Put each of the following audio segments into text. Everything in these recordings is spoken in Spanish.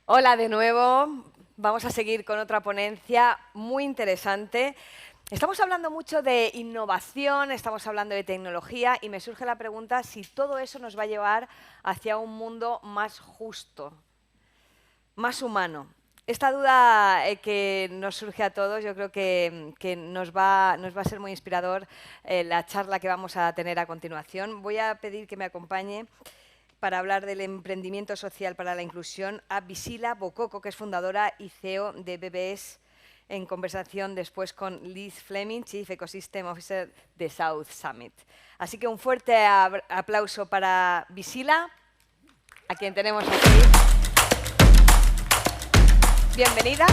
Hola de nuevo, vamos a seguir con otra ponencia muy interesante. Estamos hablando mucho de innovación, estamos hablando de tecnología y me surge la pregunta si todo eso nos va a llevar hacia un mundo más justo, más humano. Esta duda que nos surge a todos, yo creo que nos va a ser muy inspirador la charla que vamos a tener a continuación. Voy a pedir que me acompañe para hablar del emprendimiento social para la inclusión a Visila Bococo, que es fundadora y CEO de BBS, en conversación después con Liz Fleming, Chief Ecosystem Officer de South Summit. Así que un fuerte aplauso para Visila, a quien tenemos aquí. Bienvenida.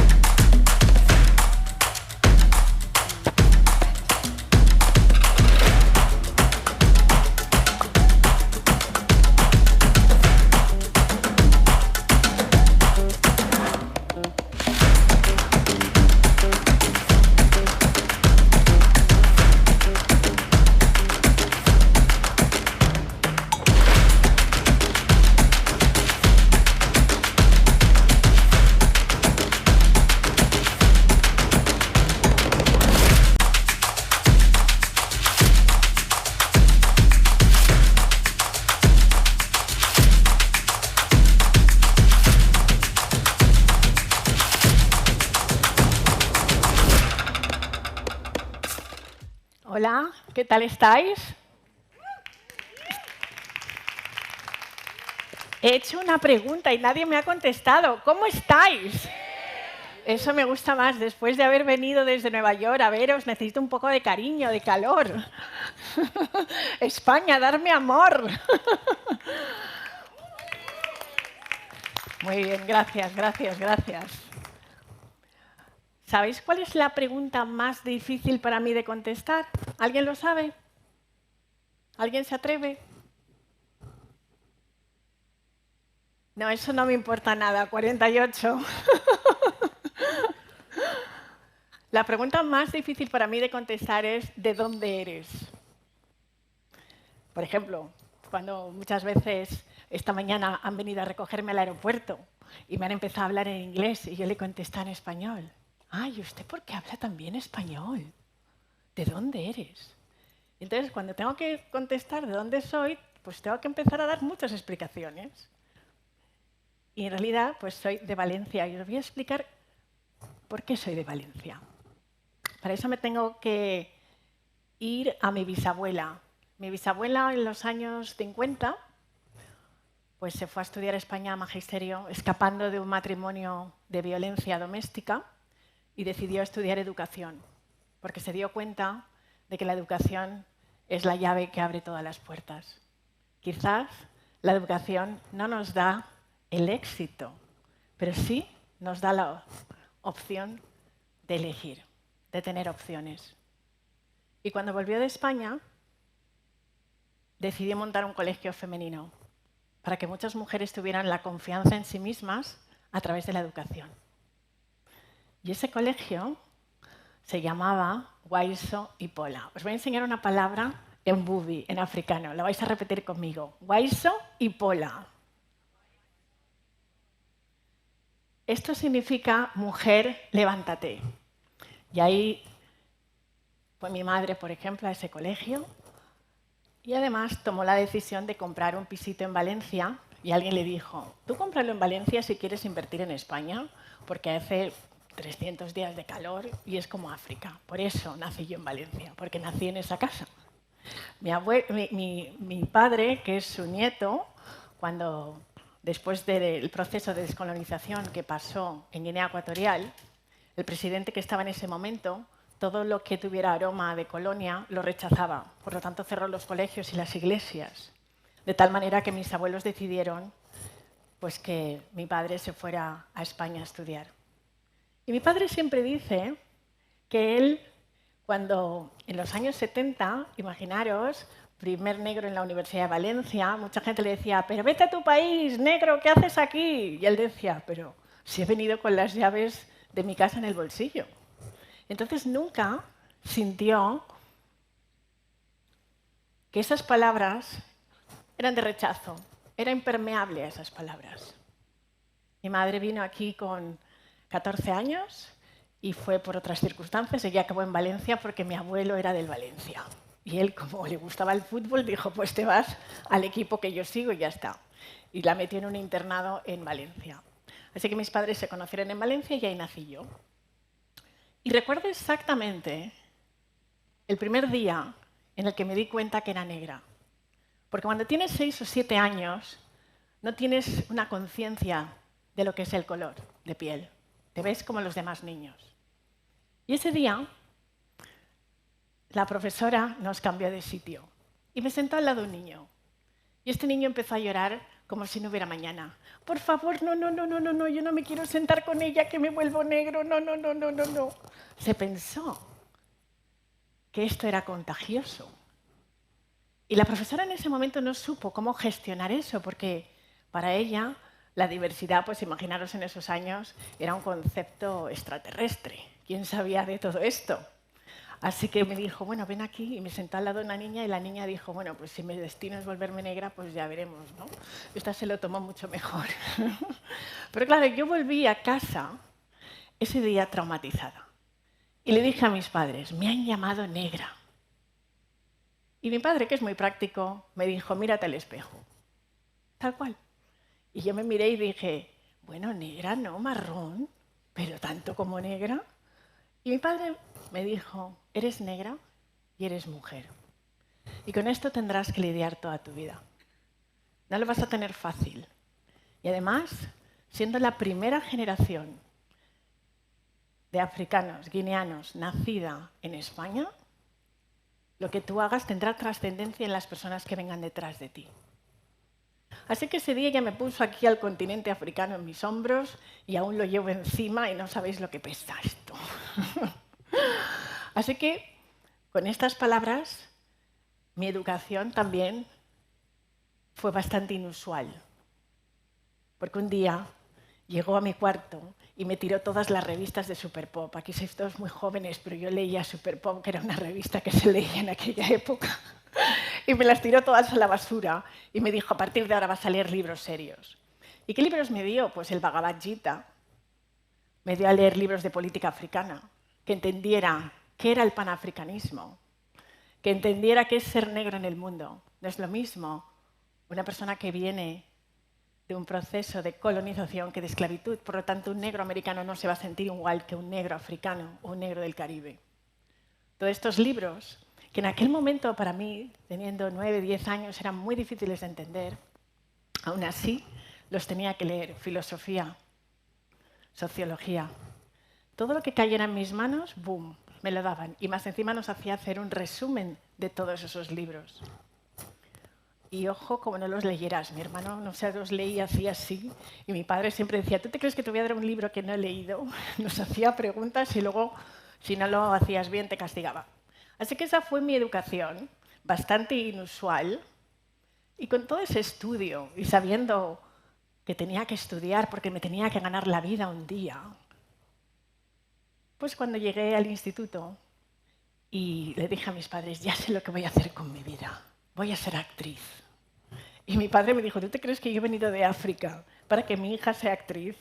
Hola, ¿qué tal estáis? He hecho una pregunta y nadie me ha contestado. ¿Cómo estáis? Eso me gusta más. Después de haber venido desde Nueva York a veros, necesito un poco de cariño, de calor. España, darme amor. Muy bien, gracias, gracias, gracias. ¿Sabéis cuál es la pregunta más difícil para mí de contestar? ¿Alguien lo sabe? ¿Alguien se atreve? No, eso no me importa nada, 48. La pregunta más difícil para mí de contestar es ¿de dónde eres? Por ejemplo, cuando muchas veces esta mañana han venido a recogerme al aeropuerto y me han empezado a hablar en inglés y yo le contesté en español. Ay, ¿usted por qué habla tan bien español? ¿De dónde eres? Entonces, cuando tengo que contestar de dónde soy, pues tengo que empezar a dar muchas explicaciones. Y en realidad, pues soy de Valencia y os voy a explicar por qué soy de Valencia. Para eso me tengo que ir a mi bisabuela. Mi bisabuela en los años 50 pues se fue a estudiar a España a magisterio, escapando de un matrimonio de violencia doméstica y decidió estudiar educación, porque se dio cuenta de que la educación es la llave que abre todas las puertas. Quizás la educación no nos da el éxito, pero sí nos da la opción de elegir, de tener opciones. Y cuando volvió de España, decidió montar un colegio femenino para que muchas mujeres tuvieran la confianza en sí mismas a través de la educación. Y ese colegio se llamaba Waiso y Pola. Os voy a enseñar una palabra en bubi, en africano. La vais a repetir conmigo. Waiso y Pola. Esto significa mujer, levántate. Y ahí fue mi madre, por ejemplo, a ese colegio. Y además tomó la decisión de comprar un pisito en Valencia y alguien le dijo, tú cómpralo en Valencia si quieres invertir en España, porque hace 300 días de calor y es como África. Por eso nací yo en Valencia, porque nací en esa casa. Mi padre, que es su nieto, cuando después del proceso de descolonización que pasó en Guinea Ecuatorial, el presidente que estaba en ese momento, todo lo que tuviera aroma de colonia lo rechazaba. Por lo tanto, cerró los colegios y las iglesias. De tal manera que mis abuelos decidieron pues, que mi padre se fuera a España a estudiar. Y mi padre siempre dice que él, cuando en los años 70, imaginaros, primer negro en la Universidad de Valencia, mucha gente le decía, pero vete a tu país, negro, ¿qué haces aquí? Y él decía, pero si he venido con las llaves de mi casa en el bolsillo. Entonces nunca sintió que esas palabras eran de rechazo, era impermeable a esas palabras. Mi madre vino aquí con 14 años y fue por otras circunstancias. Ella acabó en Valencia porque mi abuelo era del Valencia. Y él, como le gustaba el fútbol, dijo, pues te vas al equipo que yo sigo y ya está. Y la metió en un internado en Valencia. Así que mis padres se conocieron en Valencia y ahí nací yo. Y recuerdo exactamente el primer día en el que me di cuenta que era negra. Porque cuando tienes 6 o 7 años, no tienes una conciencia de lo que es el color de piel. Te ves como los demás niños. Y ese día, la profesora nos cambió de sitio y me sentó al lado de un niño. Y este niño empezó a llorar como si no hubiera mañana. Por favor, no, no, no, no, no, no, yo no me quiero sentar con ella, que me vuelvo negro, no, no, no, no, no, no. Se pensó que esto era contagioso. Y la profesora en ese momento no supo cómo gestionar eso, porque para ella la diversidad, pues imaginaros en esos años, era un concepto extraterrestre. ¿Quién sabía de todo esto? Así que me dijo, bueno, ven aquí, y me sentó al lado de una niña, y la niña dijo, bueno, pues si mi destino es volverme negra, pues ya veremos, ¿no? Esta se lo tomó mucho mejor. Pero claro, yo volví a casa ese día traumatizada. Y le dije a mis padres, me han llamado negra. Y mi padre, que es muy práctico, me dijo, mírate al espejo. Tal cual. Y yo me miré y dije, bueno, negra, no, marrón, pero tanto como negra. Y mi padre me dijo, eres negra y eres mujer. Y con esto tendrás que lidiar toda tu vida. No lo vas a tener fácil. Y además, siendo la primera generación de africanos, guineanos, nacida en España, lo que tú hagas tendrá trascendencia en las personas que vengan detrás de ti. Así que ese día ella me puso aquí al continente africano en mis hombros y aún lo llevo encima y no sabéis lo que pesa esto. Así que, con estas palabras, mi educación también fue bastante inusual. Porque un día llegó a mi cuarto y me tiró todas las revistas de Superpop. Aquí sois todos muy jóvenes, pero yo leía Superpop, que era una revista que se leía en aquella época. Y me las tiró todas a la basura y me dijo, a partir de ahora vas a leer libros serios. ¿Y qué libros me dio? Pues el Bhagavad Gita. Me dio a leer libros de política africana, que entendiera qué era el panafricanismo, que entendiera qué es ser negro en el mundo. No es lo mismo una persona que viene de un proceso de colonización que de esclavitud. Por lo tanto, un negro americano no se va a sentir igual que un negro africano o un negro del Caribe. Todos estos libros, que en aquel momento para mí, teniendo 9, 10 años, eran muy difíciles de entender, aún así los tenía que leer. Filosofía, sociología. Todo lo que cayera en mis manos, ¡boom!, me lo daban. Y más encima nos hacía hacer un resumen de todos esos libros. Y ojo, como no los leyeras. Mi hermano no se los leía, hacía así. Y mi padre siempre decía, ¿tú te crees que te voy a dar un libro que no he leído? Nos hacía preguntas y luego, si no lo hacías bien, te castigaba. Así que esa fue mi educación, bastante inusual. Y con todo ese estudio y sabiendo que tenía que estudiar porque me tenía que ganar la vida un día, pues cuando llegué al instituto y le dije a mis padres, ya sé lo que voy a hacer con mi vida, voy a ser actriz. Y mi padre me dijo, ¿tú te crees que yo he venido de África para que mi hija sea actriz?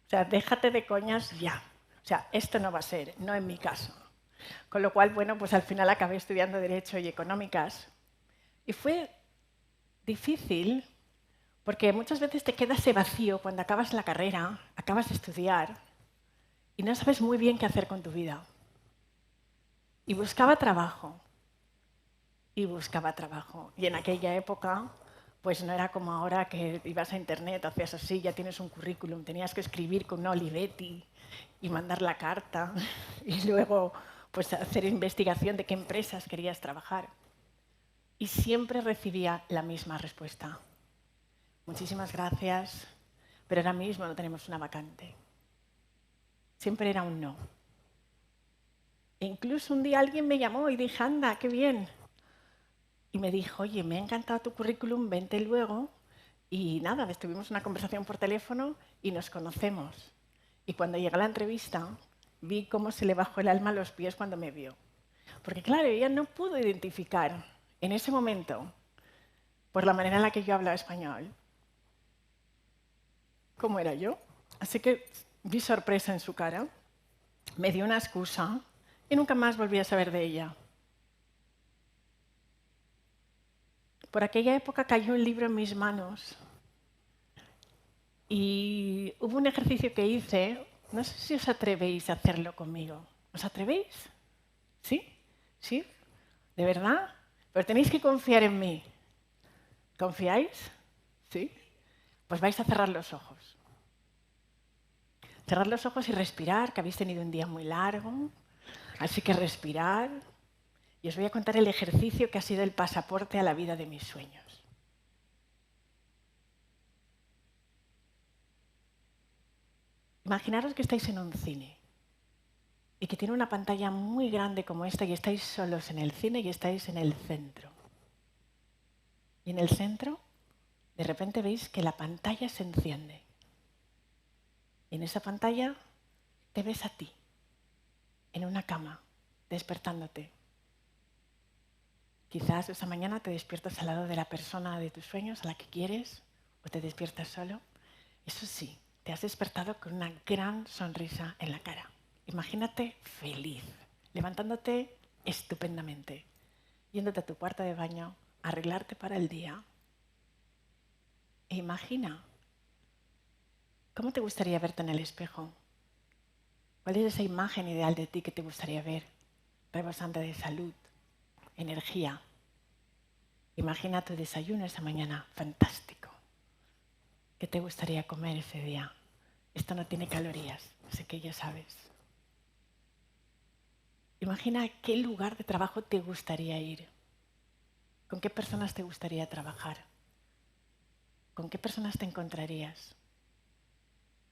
O sea, déjate de coñas ya. O sea, esto no va a ser, no en mi caso. Con lo cual, bueno, pues al final acabé estudiando Derecho y Económicas. Y fue difícil porque muchas veces te queda ese vacío cuando acabas la carrera, acabas de estudiar y no sabes muy bien qué hacer con tu vida. Y buscaba trabajo. Y buscaba trabajo. Y en aquella época, pues no era como ahora que ibas a internet, hacías así, ya tienes un currículum, tenías que escribir con una Olivetti y mandar la carta y luego pues hacer investigación de qué empresas querías trabajar. Y siempre recibía la misma respuesta. Muchísimas gracias, pero ahora mismo no tenemos una vacante. Siempre era un no. E incluso un día alguien me llamó y dije, anda, qué bien. Y me dijo, oye, me ha encantado tu currículum, vente luego. Y nada, tuvimos una conversación por teléfono y nos conocemos. Y cuando llegué a la entrevista, vi cómo se le bajó el alma a los pies cuando me vio. Porque claro, ella no pudo identificar En ese momento, por la manera en la que yo hablaba español, ¿cómo era yo? Así que vi sorpresa en su cara, me dio una excusa y nunca más volví a saber de ella. Por aquella época cayó un libro en mis manos y hubo un ejercicio que hice, no sé si os atrevéis a hacerlo conmigo. ¿Os atrevéis? ¿Sí? ¿Sí? ¿De verdad? Pero tenéis que confiar en mí. ¿Confiáis? ¿Sí? Pues vais a cerrar los ojos. Cerrar los ojos y respirar, que habéis tenido un día muy largo. Así que respirar. Y os voy a contar el ejercicio que ha sido el pasaporte a la vida de mis sueños. Imaginaros que estáis en un cine y que tiene una pantalla muy grande como esta y estáis solos en el cine y estáis en el centro. Y en el centro, de repente veis que la pantalla se enciende. Y en esa pantalla te ves a ti, en una cama, despertándote. Quizás esa mañana te despiertas al lado de la persona de tus sueños, a la que quieres, o te despiertas solo. Eso sí, te has despertado con una gran sonrisa en la cara. Imagínate feliz, levantándote estupendamente, yéndote a tu cuarto de baño, a arreglarte para el día. E imagina, ¿cómo te gustaría verte en el espejo? ¿Cuál es esa imagen ideal de ti que te gustaría ver? Rebosante de salud, energía. Imagina tu desayuno esa mañana, fantástico. ¿Qué te gustaría comer ese día? Esto no tiene calorías, así que ya sabes. Imagina a qué lugar de trabajo te gustaría ir. ¿Con qué personas te gustaría trabajar? ¿Con qué personas te encontrarías?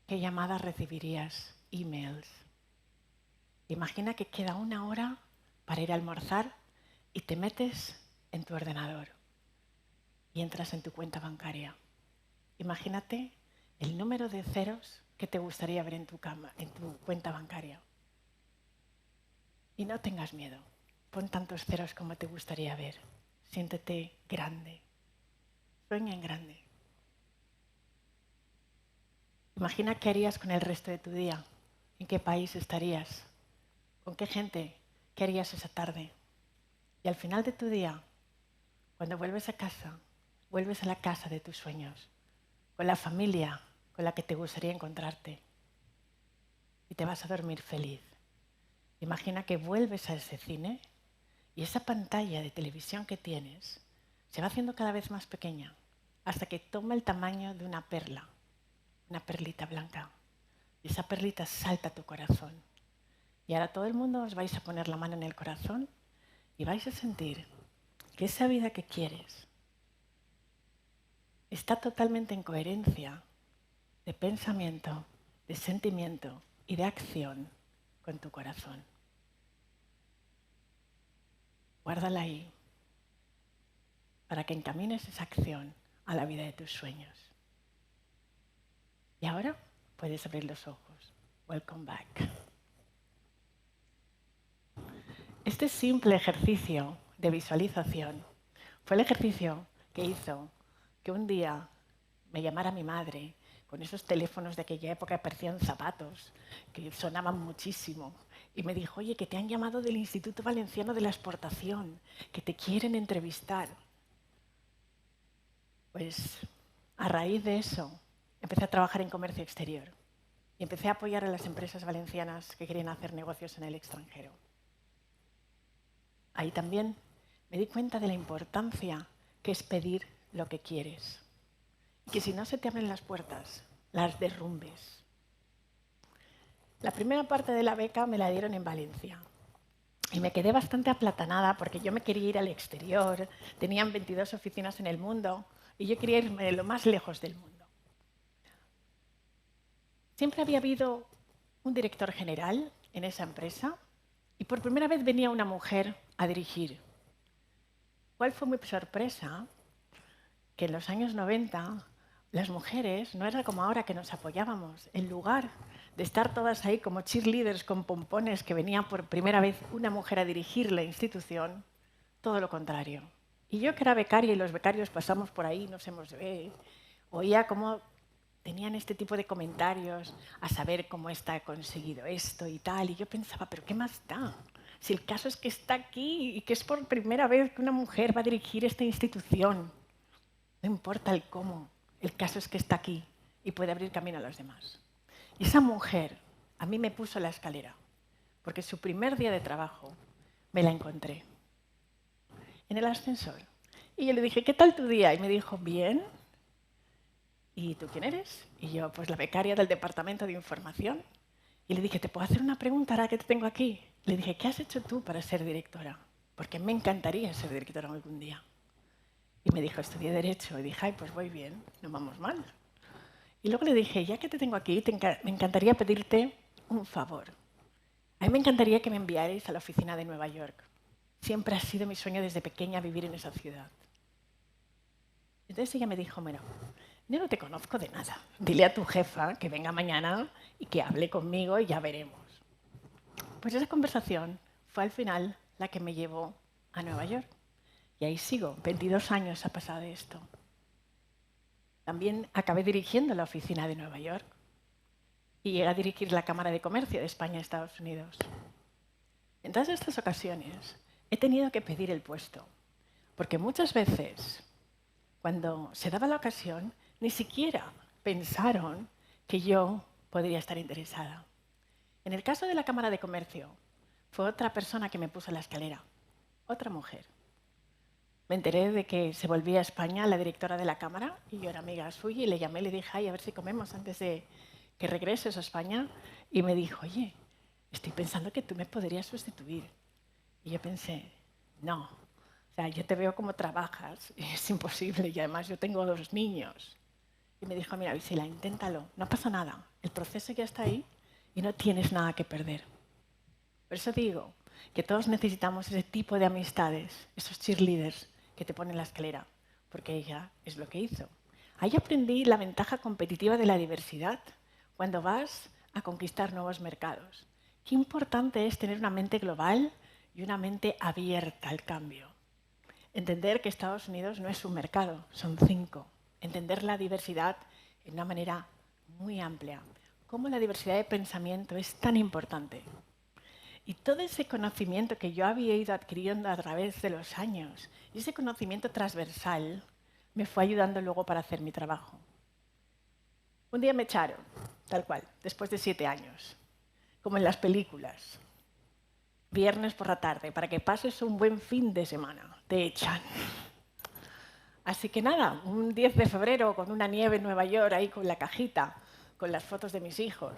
¿Qué llamadas recibirías? Emails. Imagina que queda una hora para ir a almorzar y te metes en tu ordenador y entras en tu cuenta bancaria. Imagínate el número de ceros que te gustaría ver en tu cuenta bancaria. Y no tengas miedo. Pon tantos ceros como te gustaría ver. Siéntete grande. Sueña en grande. Imagina qué harías con el resto de tu día. ¿En qué país estarías? ¿Con qué gente? ¿Qué harías esa tarde? Y al final de tu día, cuando vuelves a casa, vuelves a la casa de tus sueños, con la familia con la que te gustaría encontrarte. Y te vas a dormir feliz. Imagina que vuelves a ese cine y esa pantalla de televisión que tienes se va haciendo cada vez más pequeña hasta que toma el tamaño de una perla, una perlita blanca. Y esa perlita salta a tu corazón. Y ahora todo el mundo os vais a poner la mano en el corazón y vais a sentir que esa vida que quieres está totalmente en coherencia de pensamiento, de sentimiento y de acción con tu corazón. Guárdala ahí para que encamines esa acción a la vida de tus sueños. Y ahora puedes abrir los ojos. Welcome back. Este simple ejercicio de visualización fue el ejercicio que hizo que un día me llamara mi madre con esos teléfonos de aquella época que parecían zapatos, que sonaban muchísimo, y me dijo, oye, que te han llamado del Instituto Valenciano de la Exportación, que te quieren entrevistar. Pues a raíz de eso empecé a trabajar en comercio exterior y empecé a apoyar a las empresas valencianas que querían hacer negocios en el extranjero. Ahí también me di cuenta de la importancia que es pedir lo que quieres. Y que si no se te abren las puertas, las derrumbes. La primera parte de la beca me la dieron en Valencia. Y me quedé bastante aplatanada porque yo me quería ir al exterior. Tenían 22 oficinas en el mundo y yo quería irme de lo más lejos del mundo. Siempre había habido un director general en esa empresa y por primera vez venía una mujer a dirigir. ¿Cuál fue mi sorpresa? Que en los años 90 las mujeres no era como ahora que nos apoyábamos. En lugar de estar todas ahí como cheerleaders con pompones que venía por primera vez una mujer a dirigir la institución, todo lo contrario. Y yo, que era becaria y los becarios pasamos por ahí, nos hemos oía cómo tenían este tipo de comentarios, a saber cómo está conseguido esto y tal. Y yo pensaba, ¿pero qué más da? Si el caso es que está aquí y que es por primera vez que una mujer va a dirigir esta institución. No importa el cómo, el caso es que está aquí y puede abrir camino a los demás. Y esa mujer a mí me puso la escalera, porque su primer día de trabajo me la encontré en el ascensor. Y yo le dije, ¿qué tal tu día? Y me dijo, bien. ¿Y tú quién eres? Y yo, pues la becaria del departamento de información. Y le dije, ¿te puedo hacer una pregunta ahora que te tengo aquí? Le dije, ¿qué has hecho tú para ser directora? Porque me encantaría ser directora algún día. Y me dijo, estudié Derecho. Y dije, ay, pues voy bien, no vamos mal. Y luego le dije, ya que te tengo aquí, me encantaría pedirte un favor. A mí me encantaría que me enviarais a la oficina de Nueva York. Siempre ha sido mi sueño desde pequeña vivir en esa ciudad. Entonces ella me dijo, bueno, yo no te conozco de nada. Dile a tu jefa que venga mañana y que hable conmigo y ya veremos. Pues esa conversación fue al final la que me llevó a Nueva York. Y ahí sigo, 22 años ha pasado de esto. También acabé dirigiendo la oficina de Nueva York y llegué a dirigir la Cámara de Comercio de España y Estados Unidos. En todas estas ocasiones he tenido que pedir el puesto, porque muchas veces, cuando se daba la ocasión, ni siquiera pensaron que yo podría estar interesada. En el caso de la Cámara de Comercio, fue otra persona que me puso la escalera, otra mujer. Me enteré de que se volvía a España la directora de la Cámara y yo era amiga suya y le llamé y le dije, ay, a ver si comemos antes de que regreses a España. Y me dijo, oye, estoy pensando que tú me podrías sustituir. Y yo pensé, no, o sea, yo te veo cómo trabajas, y es imposible y además yo tengo 2 niños. Y me dijo, mira, Visila, inténtalo, no pasa nada, el proceso ya está ahí y no tienes nada que perder. Por eso digo que todos necesitamos ese tipo de amistades, esos cheerleaders que te ponen la escalera, porque ella es lo que hizo. Ahí aprendí la ventaja competitiva de la diversidad cuando vas a conquistar nuevos mercados. Qué importante es tener una mente global y una mente abierta al cambio. Entender que Estados Unidos no es un mercado, son 5. Entender la diversidad de una manera muy amplia. Cómo la diversidad de pensamiento es tan importante. Y todo ese conocimiento que yo había ido adquiriendo a través de los años, y ese conocimiento transversal, me fue ayudando luego para hacer mi trabajo. Un día me echaron, tal cual, después de 7 años, como en las películas. Viernes por la tarde, para que pases un buen fin de semana, te echan. Así que nada, un 10 de febrero con una nieve en Nueva York, ahí con la cajita, con las fotos de mis hijos.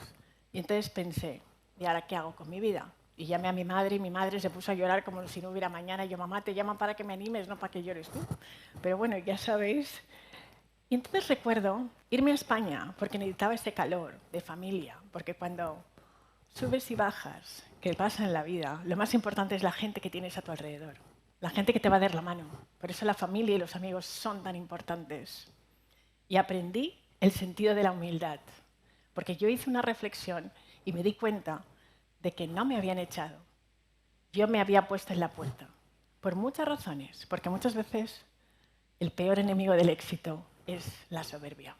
Y entonces pensé, ¿y ahora qué hago con mi vida? Y llamé a mi madre y mi madre se puso a llorar como si no hubiera mañana. Y yo, mamá, te llaman para que me animes, no para que llores tú. Pero bueno, ya sabéis. Y entonces recuerdo irme a España porque necesitaba ese calor de familia. Porque cuando subes y bajas, que pasa en la vida, lo más importante es la gente que tienes a tu alrededor. La gente que te va a dar la mano. Por eso la familia y los amigos son tan importantes. Y aprendí el sentido de la humildad. Porque yo hice una reflexión y me di cuenta de que no me habían echado. Yo me había puesto en la puerta. Por muchas razones. Porque muchas veces el peor enemigo del éxito es la soberbia.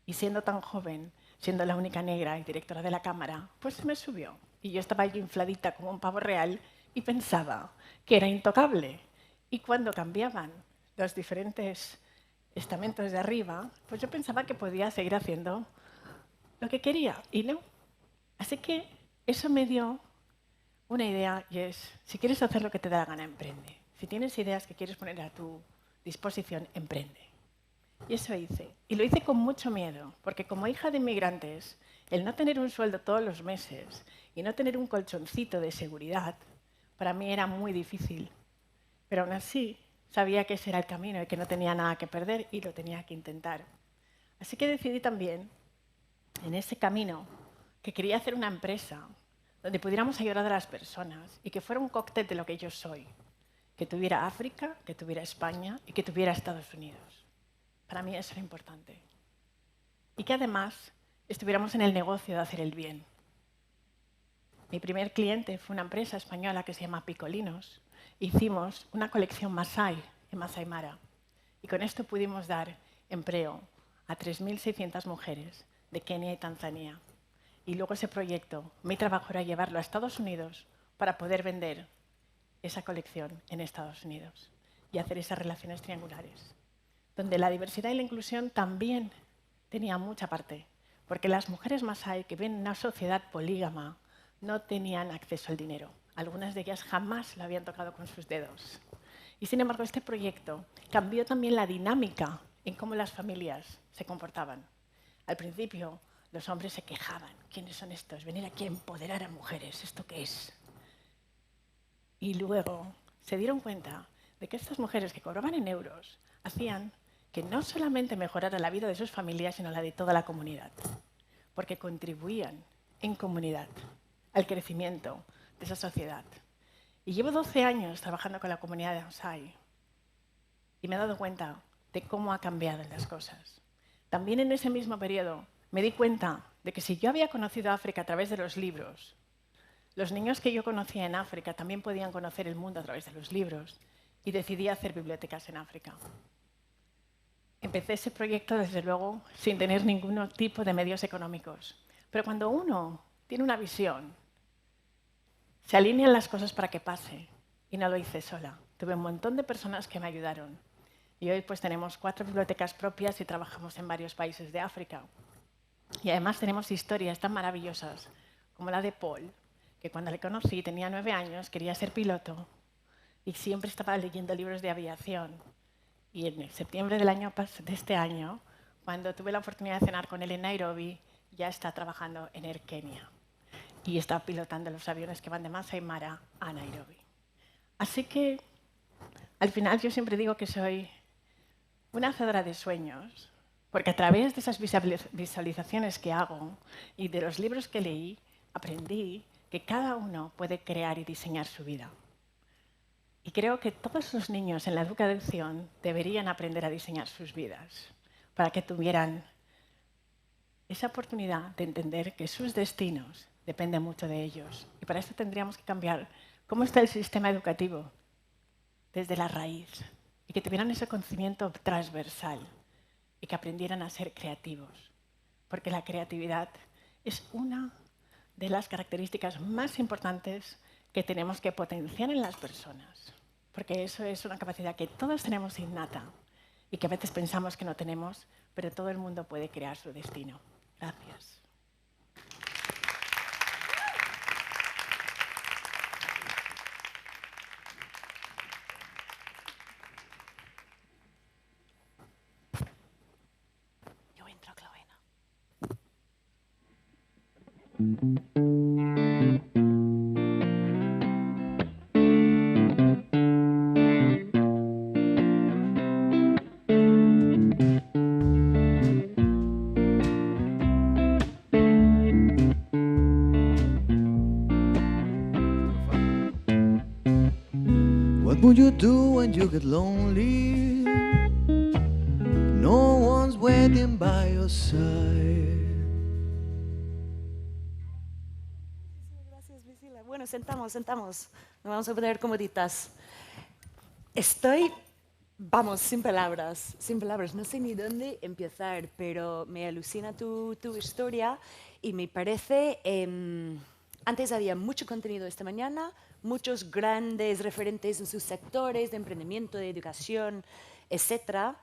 Y siendo tan joven, siendo la única negra y directora de la Cámara, pues se me subió. Y yo estaba allí infladita como un pavo real y pensaba que era intocable. Y cuando cambiaban los diferentes estamentos de arriba, pues yo pensaba que podía seguir haciendo lo que quería y no. Así que eso me dio una idea y es, si quieres hacer lo que te da la gana, emprende. Si tienes ideas que quieres poner a tu disposición, emprende. Y eso hice. Y lo hice con mucho miedo, porque como hija de inmigrantes, el no tener un sueldo todos los meses y no tener un colchoncito de seguridad, para mí era muy difícil. Pero aún así, sabía que ese era el camino y que no tenía nada que perder y lo tenía que intentar. Así que decidí también, en ese camino, que quería hacer una empresa donde pudiéramos ayudar a las personas y que fuera un cóctel de lo que yo soy. Que tuviera África, que tuviera España y que tuviera Estados Unidos. Para mí eso era importante. Y que además estuviéramos en el negocio de hacer el bien. Mi primer cliente fue una empresa española que se llama Picolinos. Hicimos una colección Masái en Masai Mara. Y con esto pudimos dar empleo a 3.600 mujeres de Kenia y Tanzania. Y luego ese proyecto, mi trabajo era llevarlo a Estados Unidos para poder vender esa colección en Estados Unidos y hacer esas relaciones triangulares, donde la diversidad y la inclusión también tenía mucha parte, porque las mujeres masái que viven en una sociedad polígama no tenían acceso al dinero. Algunas de ellas jamás lo habían tocado con sus dedos. Y sin embargo, este proyecto cambió también la dinámica en cómo las familias se comportaban. Al principio, los hombres se quejaban. ¿Quiénes son estos? Venir aquí a empoderar a mujeres. ¿Esto qué es? Y luego se dieron cuenta de que estas mujeres que cobraban en euros hacían que no solamente mejorara la vida de sus familias, sino la de toda la comunidad, porque contribuían en comunidad al crecimiento de esa sociedad. Y llevo 12 años trabajando con la comunidad de Masái y me he dado cuenta de cómo ha cambiado las cosas. También en ese mismo periodo me di cuenta de que si yo había conocido África a través de los libros, los niños que yo conocía en África también podían conocer el mundo a través de los libros y decidí hacer bibliotecas en África. Empecé ese proyecto, desde luego, sin tener ningún tipo de medios económicos. Pero cuando uno tiene una visión, se alinean las cosas para que pase. Y no lo hice sola. Tuve un montón de personas que me ayudaron. Y hoy pues tenemos 4 bibliotecas propias y trabajamos en varios países de África. Y además tenemos historias tan maravillosas como la de Paul, que cuando le conocí tenía 9 años, quería ser piloto y siempre estaba leyendo libros de aviación. Y en septiembre de este año, cuando tuve la oportunidad de cenar con él en Nairobi, ya está trabajando en Air Kenya y está pilotando los aviones que van de Masai Mara a Nairobi. Así que, al final, yo siempre digo que soy una hacedora de sueños, porque a través de esas visualizaciones que hago y de los libros que leí, aprendí que cada uno puede crear y diseñar su vida. Y creo que todos los niños en la educación deberían aprender a diseñar sus vidas para que tuvieran esa oportunidad de entender que sus destinos dependen mucho de ellos. Y para esto tendríamos que cambiar cómo está el sistema educativo desde la raíz y que tuvieran ese conocimiento transversal y que aprendieran a ser creativos. Porque la creatividad es una de las características más importantes que tenemos que potenciar en las personas, porque eso es una capacidad que todos tenemos innata y que a veces pensamos que no tenemos, pero todo el mundo puede crear su destino. Gracias. Yo entro, Clovena. What would you do when you get lonely? No one's waiting by your side. Gracias, Priscila. Bueno, sentamos. Nos vamos a poner comoditas. Vamos, sin palabras. No sé ni dónde empezar, pero me alucina tu historia y me parece... antes había mucho contenido esta mañana, muchos grandes referentes en sus sectores de emprendimiento, de educación, etc.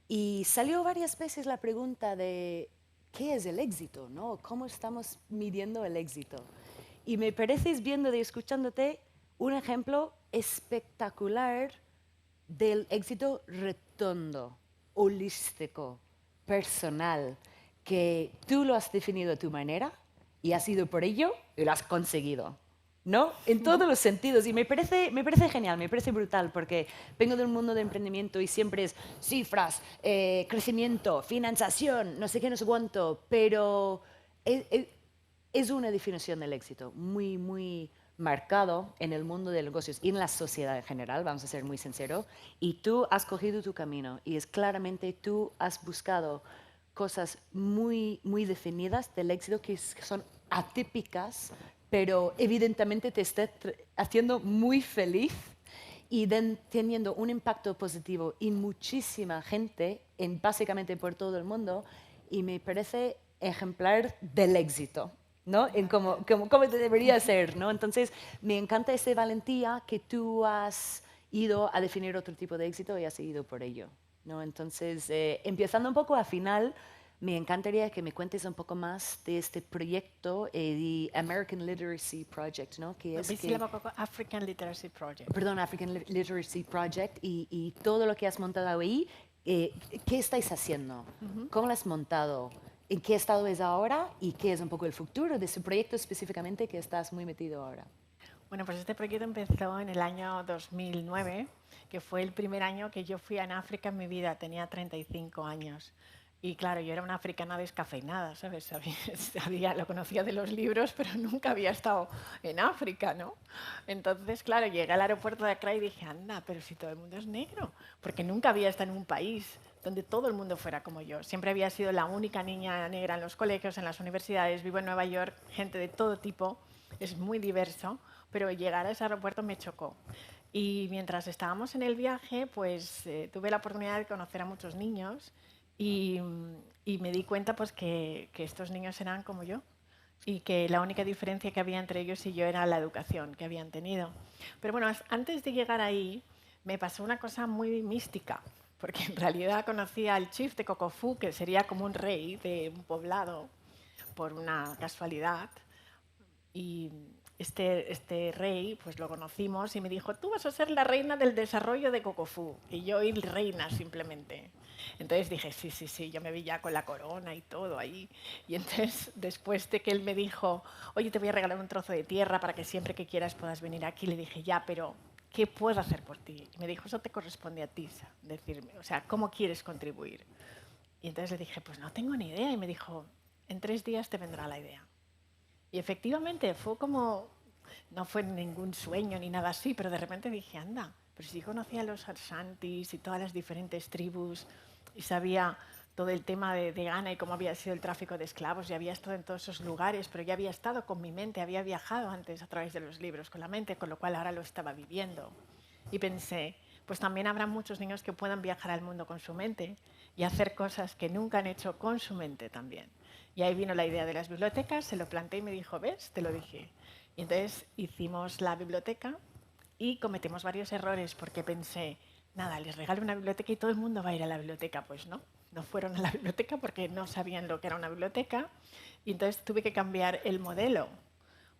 Y salió varias veces la pregunta de ¿qué es el éxito? ¿No? ¿Cómo estamos midiendo el éxito? Y me pareces, viendo y escuchándote, un ejemplo espectacular del éxito redondo, holístico, personal, que tú lo has definido a tu manera y has ido por ello y lo has conseguido, ¿no? En todos los sentidos. Y me parece genial, me parece brutal, porque vengo del mundo de emprendimiento y siempre es cifras, crecimiento, financiación, no sé qué, no sé cuánto, pero es una definición del éxito muy, muy marcado en el mundo de negocios y en la sociedad en general, vamos a ser muy sinceros, y tú has cogido tu camino y es claramente tú has buscado cosas muy, muy definidas del éxito que son atípicas, pero evidentemente te está haciendo muy feliz y teniendo un impacto positivo en muchísima gente, básicamente por todo el mundo, y me parece ejemplar del éxito, ¿no? En cómo debería ser, ¿no? Entonces, me encanta esa valentía que tú has ido a definir otro tipo de éxito y has ido por ello, ¿no? Entonces, empezando un poco a final, me encantaría que me cuentes un poco más de este proyecto, the American Literacy Project, ¿no? Que es que, African Literacy Project. perdón, African Literacy Project y todo lo que has montado ahí. ¿Qué estáis haciendo? ¿Cómo lo has montado? ¿En qué estado es ahora? ¿Y qué es un poco el futuro de ese proyecto específicamente que estás muy metido ahora? Bueno, pues este proyecto empezó en el año 2009, que fue el primer año que yo fui en África en mi vida. Tenía 35 años. Y claro, yo era una africana descafeinada, ¿sabes? Lo conocía de los libros, pero nunca había estado en África, ¿no? Entonces, claro, llegué al aeropuerto de Accra y dije, anda, pero si todo el mundo es negro, porque nunca había estado en un país donde todo el mundo fuera como yo. Siempre había sido la única niña negra en los colegios, en las universidades, vivo en Nueva York, gente de todo tipo, es muy diverso, pero llegar a ese aeropuerto me chocó. Y mientras estábamos en el viaje, pues tuve la oportunidad de conocer a muchos niños y me di cuenta pues, que estos niños eran como yo y que la única diferencia que había entre ellos y yo era la educación que habían tenido. Pero bueno, antes de llegar ahí me pasó una cosa muy mística, porque en realidad conocí al chief de Cocofú, que sería como un rey de un poblado, por una casualidad. Y este rey, pues lo conocimos y me dijo, tú vas a ser la reina del desarrollo de Cocofú. Y yo y reina simplemente. Entonces dije, sí, sí, sí, yo me vi ya con la corona y todo ahí. Y entonces, después de que él me dijo, oye, te voy a regalar un trozo de tierra para que siempre que quieras puedas venir aquí, le dije, ya, pero ¿qué puedo hacer por ti? Y me dijo, eso te corresponde a ti, decirme, o sea, ¿cómo quieres contribuir? Y entonces le dije, pues no tengo ni idea. Y me dijo, en 3 días te vendrá la idea. Y efectivamente fue como, no fue ningún sueño ni nada así, pero de repente dije, anda, pero sí conocía a los Ashantis y todas las diferentes tribus y sabía todo el tema de Ghana y cómo había sido el tráfico de esclavos y había estado en todos esos lugares, pero ya había estado con mi mente, había viajado antes a través de los libros con la mente, con lo cual ahora lo estaba viviendo. Y pensé, pues también habrá muchos niños que puedan viajar al mundo con su mente y hacer cosas que nunca han hecho con su mente también. Y ahí vino la idea de las bibliotecas, se lo planteé y me dijo, ¿ves? Te lo dije. Y entonces hicimos la biblioteca y cometimos varios errores porque pensé, nada, les regalo una biblioteca y todo el mundo va a ir a la biblioteca. Pues no, no fueron a la biblioteca porque no sabían lo que era una biblioteca y entonces tuve que cambiar el modelo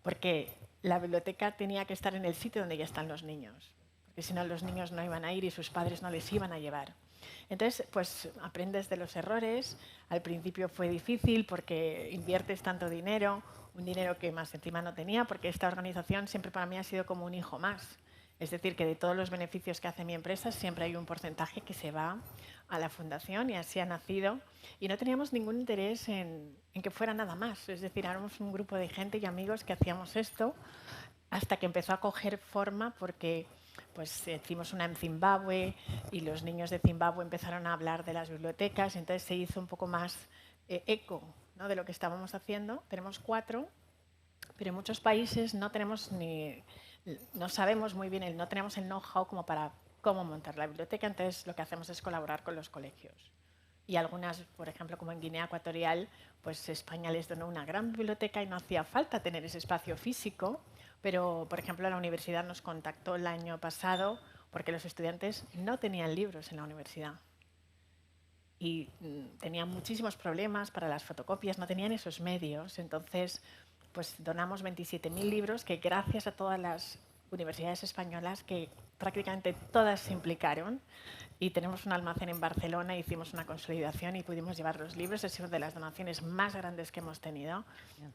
porque la biblioteca tenía que estar en el sitio donde ya están los niños, porque si no los niños no iban a ir y sus padres no les iban a llevar. Entonces, pues aprendes de los errores. Al principio fue difícil porque inviertes tanto dinero, un dinero que más encima no tenía, porque esta organización siempre para mí ha sido como un hijo más. Es decir, que de todos los beneficios que hace mi empresa siempre hay un porcentaje que se va a la fundación y así ha nacido. Y no teníamos ningún interés en que fuera nada más. Es decir, éramos un grupo de gente y amigos que hacíamos esto hasta que empezó a coger forma porque pues hicimos una en Zimbabue y los niños de Zimbabue empezaron a hablar de las bibliotecas, entonces se hizo un poco más eco, ¿no?, de lo que estábamos haciendo. Tenemos 4, pero en muchos países no tenemos no sabemos muy bien, no tenemos el know-how como para cómo montar la biblioteca, entonces lo que hacemos es colaborar con los colegios. Y algunas, por ejemplo, como en Guinea Ecuatorial, pues España les donó una gran biblioteca y no hacía falta tener ese espacio físico, pero, por ejemplo, la universidad nos contactó el año pasado porque los estudiantes no tenían libros en la universidad. Y tenían muchísimos problemas para las fotocopias, no tenían esos medios. Entonces, pues donamos 27.000 libros que gracias a todas las universidades españolas, que prácticamente todas se implicaron, y tenemos un almacén en Barcelona, hicimos una consolidación y pudimos llevar los libros. Es una de las donaciones más grandes que hemos tenido.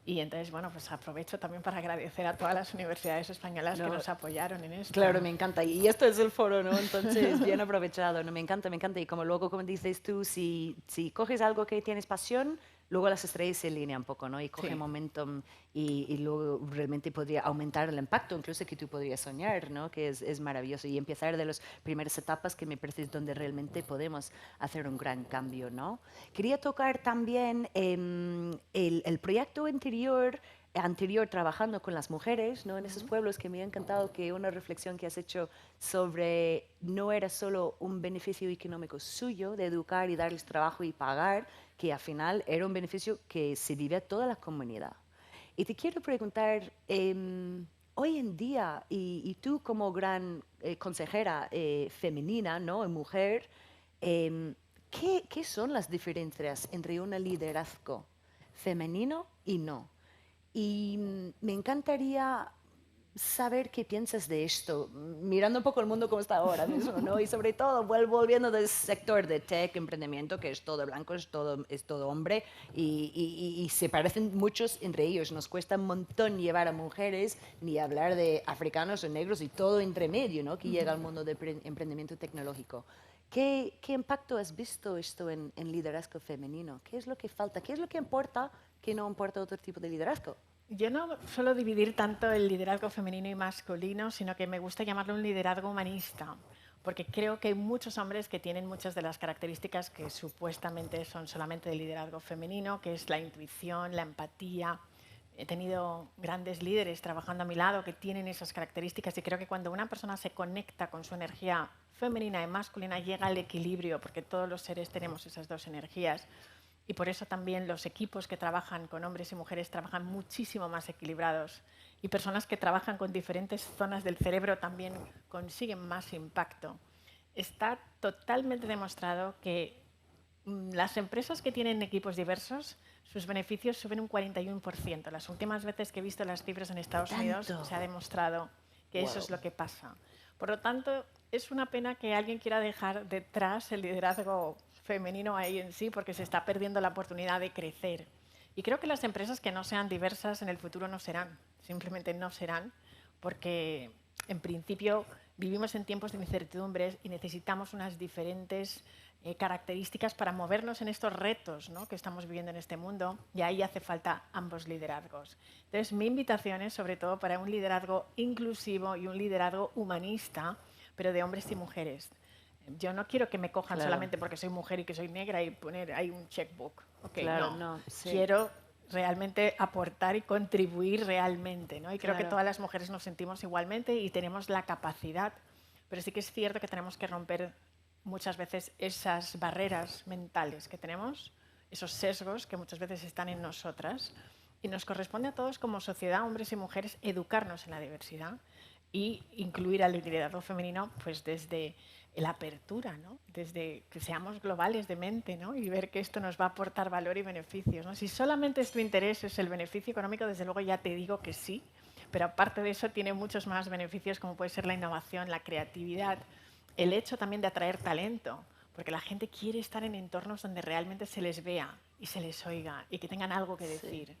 Y entonces, bueno, pues aprovecho también para agradecer a todas las universidades españolas que nos apoyaron en esto. Claro, me encanta. Y esto es el foro, ¿no? Entonces, bien aprovechado. ¿No? Me encanta, me encanta. Y como luego, como dices tú, si coges algo que tienes pasión, luego las estrellas se alinean un poco, ¿no? Y coge momentum y luego realmente podría aumentar el impacto, incluso que tú podrías soñar, ¿no? Que es maravilloso. Y empezar de las primeras etapas que me parece donde realmente podemos hacer un gran cambio, ¿no? Quería tocar también el proyecto anterior. anterior trabajando con las mujeres, ¿no? En esos pueblos, que me ha encantado que una reflexión que has hecho sobre no era solo un beneficio económico suyo de educar y darles trabajo y pagar, que al final era un beneficio que se vive a toda la comunidad. Y te quiero preguntar, hoy en día, y tú como gran consejera femenina, ¿no? Mujer, ¿qué son las diferencias entre un liderazgo femenino y no? Y me encantaría saber qué piensas de esto, mirando un poco el mundo como está ahora mismo, ¿no? Y sobre todo volviendo del sector de tech, emprendimiento, que es todo blanco, es todo hombre, y se parecen muchos entre ellos. Nos cuesta un montón llevar a mujeres, ni hablar de africanos o negros y todo entre medio, ¿no? Que llega al mundo de emprendimiento tecnológico. ¿Qué impacto has visto esto en liderazgo femenino? ¿Qué es lo que falta? ¿Qué es lo que importa que no importa otro tipo de liderazgo? Yo no suelo dividir tanto el liderazgo femenino y masculino, sino que me gusta llamarlo un liderazgo humanista, porque creo que hay muchos hombres que tienen muchas de las características que supuestamente son solamente de liderazgo femenino, que es la intuición, la empatía. He tenido grandes líderes trabajando a mi lado que tienen esas características, y creo que cuando una persona se conecta con su energía femenina y masculina llega al equilibrio, porque todos los seres tenemos esas dos energías. Y por eso también los equipos que trabajan con hombres y mujeres trabajan muchísimo más equilibrados. Y personas que trabajan con diferentes zonas del cerebro también consiguen más impacto. Está totalmente demostrado que las empresas que tienen equipos diversos, sus beneficios suben un 41%. Las últimas veces que he visto las cifras en Estados Unidos se ha demostrado que eso es lo que pasa. Por lo tanto, es una pena que alguien quiera dejar detrás el liderazgo femenino ahí en sí, porque se está perdiendo la oportunidad de crecer. Y creo que las empresas que no sean diversas en el futuro no serán, simplemente no serán, porque en principio vivimos en tiempos de incertidumbres y necesitamos unas diferentes características para movernos en estos retos, ¿no?, que estamos viviendo en este mundo, y ahí hace falta ambos liderazgos. Entonces, mi invitación es sobre todo para un liderazgo inclusivo y un liderazgo humanista, pero de hombres y mujeres. Yo no quiero que me cojan solamente porque soy mujer y que soy negra y poner ahí un checkbook. Okay, no. Sí. Quiero realmente aportar y contribuir realmente, ¿no? Y creo que todas las mujeres nos sentimos igualmente y tenemos la capacidad, pero sí que es cierto que tenemos que romper muchas veces esas barreras mentales que tenemos, esos sesgos que muchas veces están en nosotras, y nos corresponde a todos como sociedad, hombres y mujeres, educarnos en la diversidad y incluir al liderazgo femenino pues desde la apertura, ¿no? Desde que seamos globales de mente, ¿no? Y ver que esto nos va a aportar valor y beneficios, ¿no? Si solamente es tu interés, es el beneficio económico, desde luego ya te digo que sí, pero aparte de eso tiene muchos más beneficios, como puede ser la innovación, la creatividad, el hecho también de atraer talento, porque la gente quiere estar en entornos donde realmente se les vea y se les oiga y que tengan algo que decir.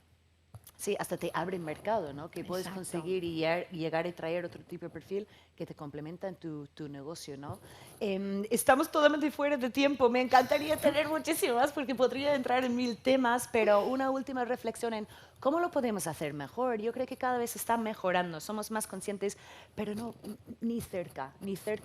Sí, hasta te abre el mercado, ¿no? Que puedes conseguir y llegar a traer otro tipo de perfil que te complementa en tu negocio, ¿no? Estamos totalmente fuera de tiempo. Me encantaría tener muchísimo más porque podría entrar en 1000 temas, pero una última reflexión en cómo lo podemos hacer mejor. Yo creo que cada vez está mejorando, somos más conscientes, pero no ni cerca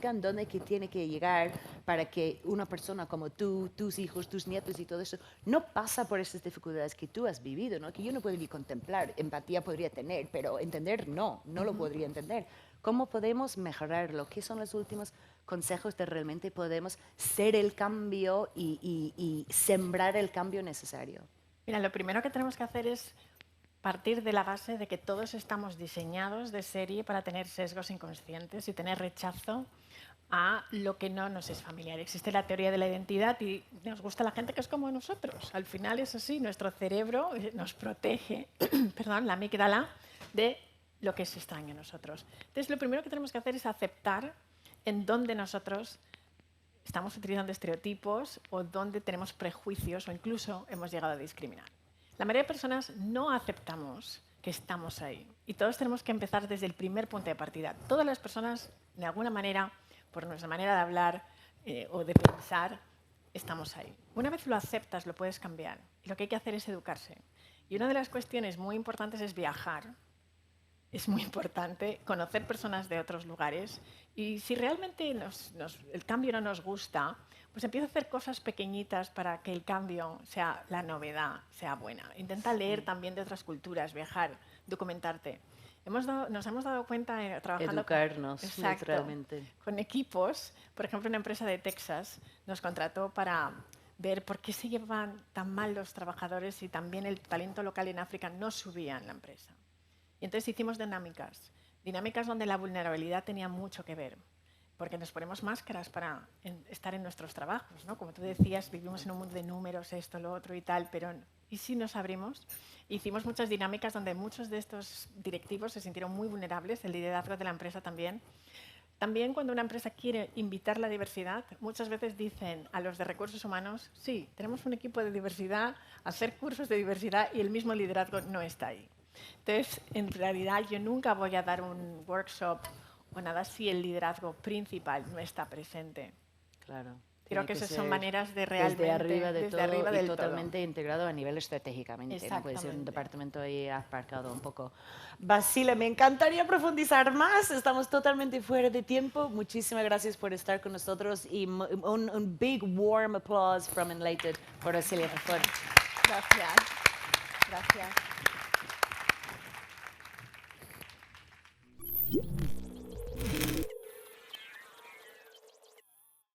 en dónde que tiene que llegar para que una persona como tú, tus hijos, tus nietos y todo eso, no pasa por esas dificultades que tú has vivido, ¿no? Que yo no puedo ni contemplar, empatía podría tener, pero entender no lo podría entender. ¿Cómo podemos mejorarlo? ¿Qué son los últimos consejos de realmente podemos ser el cambio y sembrar el cambio necesario? Mira, lo primero que tenemos que hacer es partir de la base de que todos estamos diseñados de serie para tener sesgos inconscientes y tener rechazo a lo que no nos es familiar. Existe la teoría de la identidad y nos gusta la gente que es como nosotros. Al final es así, nuestro cerebro nos protege, perdón, la amígdala, de lo que es extraño a nosotros. Entonces, lo primero que tenemos que hacer es aceptar en dónde nosotros estamos utilizando estereotipos o dónde tenemos prejuicios o incluso hemos llegado a discriminar. La mayoría de personas no aceptamos que estamos ahí y todos tenemos que empezar desde el primer punto de partida. Todas las personas, de alguna manera, por nuestra manera de hablar o de pensar, estamos ahí. Una vez lo aceptas, lo puedes cambiar. Y lo que hay que hacer es educarse. Y una de las cuestiones muy importantes es viajar. Es muy importante conocer personas de otros lugares y si realmente el cambio no nos gusta, pues empieza a hacer cosas pequeñitas para que el cambio sea la novedad, sea buena. Intenta leer también de otras culturas, viajar. documentarte. Nos hemos dado cuenta trabajando Educarnos, Exacto, naturalmente. con equipos. Por ejemplo, una empresa de Texas nos contrató para ver por qué se llevaban tan mal los trabajadores y también el talento local en África no subía en la empresa. Y entonces hicimos dinámicas donde la vulnerabilidad tenía mucho que ver, porque nos ponemos máscaras para estar en nuestros trabajos, ¿no? Como tú decías, vivimos en un mundo de números, esto, lo otro y tal, pero ¿y si nos abrimos? Hicimos muchas dinámicas donde muchos de estos directivos se sintieron muy vulnerables, el liderazgo de la empresa también. También cuando una empresa quiere invitar la diversidad, muchas veces dicen a los de recursos humanos, sí, tenemos un equipo de diversidad, hacer cursos de diversidad y el mismo liderazgo no está ahí. Entonces, en realidad, yo nunca voy a dar un workshop o nada si el liderazgo principal no está presente. Claro. Creo que esas son maneras de realmente... Desde arriba de desde todo arriba y del totalmente integrado a nivel estratégicamente. No puede ser un Exactamente. departamento ahí aparcado un poco. Basile, me encantaría profundizar más. Estamos totalmente fuera de tiempo. Muchísimas gracias por estar con nosotros y un big warm applause from Enlighted por Basile Rafón. Gracias. Gracias.